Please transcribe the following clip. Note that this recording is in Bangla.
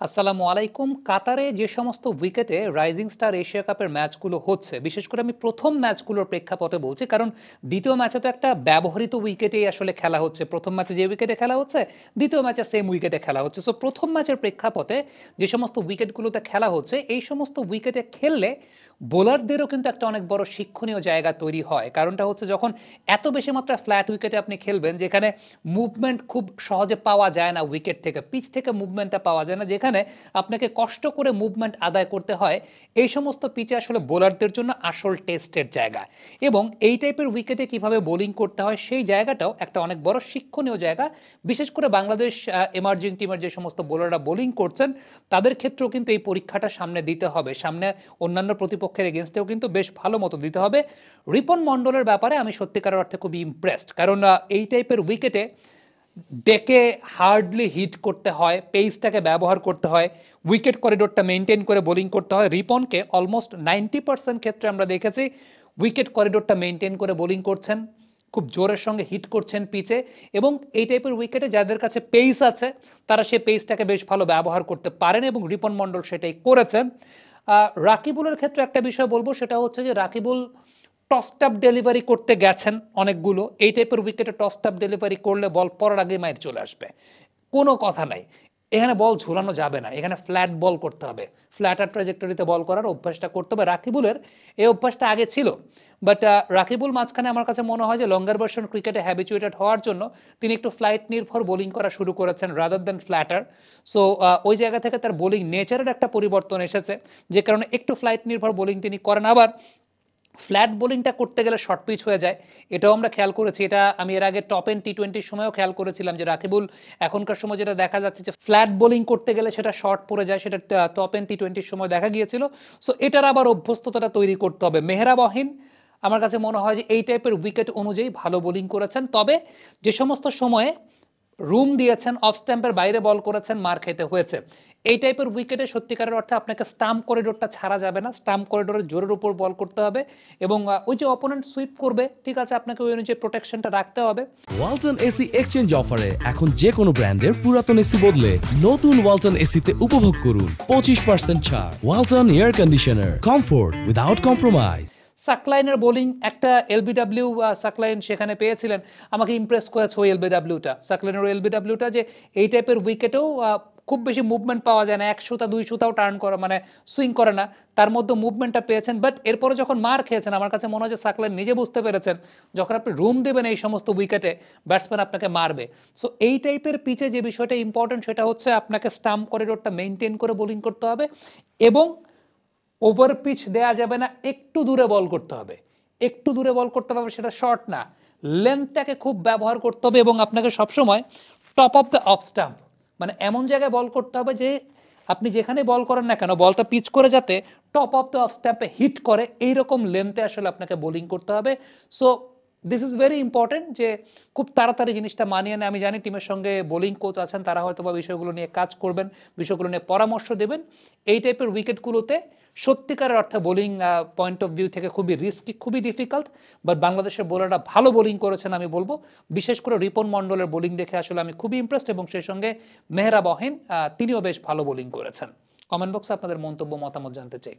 আসসালামু আলাইকুম। কাতারে যে সমস্ত উইকেটে রাইজিং স্টার এশিয়া কাপের ম্যাচগুলো হচ্ছে, বিশেষ করে আমি প্রথম ম্যাচগুলোর প্রেক্ষাপটে বলছি, কারণ দ্বিতীয় ম্যাচে তো একটা ব্যবহৃত উইকেটেই আসলে খেলা হচ্ছে। প্রথম ম্যাচে যে উইকেটে খেলা হচ্ছে, দ্বিতীয় ম্যাচে সেম উইকেটে খেলা হচ্ছে। সো প্রথম ম্যাচের প্রেক্ষাপটে যে সমস্ত উইকেটগুলোতে খেলা হচ্ছে, এই সমস্ত উইকেটে খেললে বোলারদেরও কিন্তু একটা অনেক বড় শিক্ষণীয় জায়গা তৈরি হয়। কারণটা হচ্ছে, যখন এত বেশি মাত্রা ফ্ল্যাট উইকেটে আপনি খেলবেন, যেখানে মুভমেন্ট খুব সহজে পাওয়া যায় না, উইকেট থেকে পিচ থেকে মুভমেন্টটা পাওয়া যায় না, যেখানে আপনাকে কষ্ট করে মুভমেন্ট আদায় করতে হয়, এই সমস্ত পিচে আসলে বোলারদের জন্য আসল টেস্টের জায়গা। এবং এই টাইপের উইকেটে কিভাবে বোলিং করতে হয়, সেই জায়গাটাও একটা অনেক বড় শিক্ষণীয় জায়গা। বিশেষ করে বাংলাদেশ এমার্জিং টিমের যে সমস্ত বোলাররা বোলিং করছেন, তাদের ক্ষেত্রেও কিন্তু এই পরীক্ষাটা সামনে দিতে হবে। সামনে অন্যান্য প্রতিপক্ষের এগেনস্টেও কিন্তু বেশ ভালো মতো দিতে হবে। রিপন মণ্ডলের ব্যাপারে আমি সত্যিকার অর্থে খুবই ইমপ্রেসড, কারণ এই টাইপের উইকেটে ডেকে হার্ডলি হিট করতে হয়, পেসটাকে ব্যবহার করতে হয়, উইকেট করিডোরটা মেনটেন করে বোলিং করতে হয়। রিপনকে অলমোস্ট 90% ক্ষেত্রে আমরা দেখেছি উইকেট করিডোরটা মেনটেন করে বোলিং করছেন, খুব জোরের সঙ্গে হিট করছেন পিচে। এবং এই টাইপের উইকেটে যাদের কাছে পেস আছে, তারা সেই পেসটাকে বেশ ভালো ব্যবহার করতে পারেন, এবং রিপন মণ্ডল সেটাই করেছেন। রাকিবুলের ক্ষেত্রে একটা বিষয় বলবো, সেটা হচ্ছে যে রাকিবুল টসটাপ ডেলিভারি করতে গেছেন অনেকগুলো। এই টাইপের উইকেটে টসটাপ ডেলিভারি করলে বল পড়ার আগে মাইর চলে আসবে, কোনো কথা নাই। এখানে বল ঝুলানো যাবে না, এখানে ফ্ল্যাট বল করতে হবে, ফ্ল্যাটার ট্রাজেক্টরিতে বল করার অভ্যাসটা করতে হবে। রাকিবুলের এই অভ্যাসটা আগে ছিল, বাট রাকিবুল মাঝখানে আমার কাছে মনে হয় যে লঙ্গার ভার্সন ক্রিকেটে হ্যাবিচুয়েটেড হওয়ার জন্য তিনি একটু ফ্লাইট নির্ভর বোলিং করা শুরু করেছেন রাদার দ্যান ফ্ল্যাটার। সো ওই জায়গা থেকে তার বোলিং নেচারের একটা পরিবর্তন এসেছে, যে কারণে একটু ফ্লাইট নির্ভর বোলিং তিনি করেন। আবার ফ্ল্যাট বোলিংটা করতে গেলে শর্ট পিচ হয়ে যায়, এটাও আমরা খেয়াল করেছি। এটা আমি এর আগে টপ এন্ড টি-20 সময়ও খেয়াল করেছিলাম যে রাকিবুল এখনকার সময় যেটা দেখা যাচ্ছে যে ফ্ল্যাট বোলিং করতে গেলে সেটা শর্ট পড়ে যায়, সেটা টপ এন্ড টি-20 সময় দেখা গিয়েছিল। সো এটার আবার অভ্যস্ততাটা তৈরি করতে হবে। মেহরাবহিন আমার কাছে মনে হয় যে এই টাইপের উইকেট অনুযায়ী ভালো বোলিং করেছেন, তবে যে সমস্ত সময়ে রুম দিয়েছেন, অফ স্ট্যাম্পের বাইরে বল করেছেন, মার খেতে হয়েছে। এই টাইপের উইকেটে সত্যিকারের অর্থে আপনাকে স্টাম্প করিডোরটা ছাড়া যাবে না, স্টাম্প করিডোরের জোরের উপর বল করতে হবে। এবং ওই যে অপোনেন্ট সুইপ করবে, ঠিক আছে, আপনাকে ওই অনুযায়ী প্রোটেকশনটা রাখতে হবে। ওয়ালটন এসি এক্সচেঞ্জ অফারে এখন যে কোনো ব্র্যান্ডের পুরাতন এসি বদলে নতুন ওয়ালটন এসিতে উপভোগ করুন 25% ছাড়। Walton air conditioner, comfort without compromise. সাকলাইনের বোলিং, একটা এলবিডব্লিউ সাকলাইন সেখানে পেয়েছিলেন, আমাকে ইমপ্রেস করেছে ওই এলবিডব্লিউটা, সাকলাইনের ওই এলবিডব্লিউটা, যে এই টাইপের উইকেটেও খুব বেশি মুভমেন্ট পাওয়া যায় না, এক সুতা দুই সুতাও টার্ন করা মানে সুইং করে না, তার মধ্যে মুভমেন্টটা পেয়েছেন। বাট এরপরে যখন মার খেয়েছেন, আমার কাছে মনে হয় যে সাকলাইন নিজে বুঝতে পেরেছেন যখন আপনি রুম দেবেন এই সমস্ত উইকেটে, ব্যাটসম্যান আপনাকে মারবে। সো এই টাইপের পিচে যে বিষয়টা ইম্পর্টেন্ট, সেটা হচ্ছে আপনাকে স্টাম্প করিডোরটা মেনটেন করে বোলিং করতে হবে, এবং ওভার পিচ দেয়া যাবে না, একটু দূরে বল করতে হবে, একটু দূরে বল করতে হবে, সেটা শর্ট না, লেন্থটাকে খুব ব্যবহার করতে হবে। এবং আপনাকে সবসময় top of the off stump, মানে এমন জায়গায় বল করতে হবে যে আপনি যেখানে বল করেন না কেন, বলটা পিচ করে যাতে টপ অফ দ্য অফ স্ট্যাম্পে হিট করে, এইরকম লেন্থে আসলে আপনাকে বোলিং করতে হবে। So this is very important, যে খুব তাড়াতাড়ি জিনিসটা মানিয়ে নেয়। আমি জানি টিমের সঙ্গে বোলিং কোচ আছেন, তারা হয়তো বা বিষয়গুলো নিয়ে কাজ করবেন, বিষয়গুলো নিয়ে পরামর্শ দেবেন। এই টাইপের উইকেটগুলোতে সত্যিকারের অর্থে বোলিং পয়েন্ট অফ ভিউ থেকে খুবই রিস্কি, খুবই ডিফিকাল্ট। বাট বাংলাদেশের বোলাররা ভালো বোলিং করেছেন আমি বলবো। বিশেষ করে রিপন মণ্ডলের বোলিং দেখে আসলে আমি খুবই ইমপ্রেসড, এবং সেই সঙ্গে মেহরাব অহিন, তিনিও বেশ ভালো বোলিং করেছেন। কমেন্ট বক্সে আপনাদের মন্তব্য, মতামত জানতে চাই।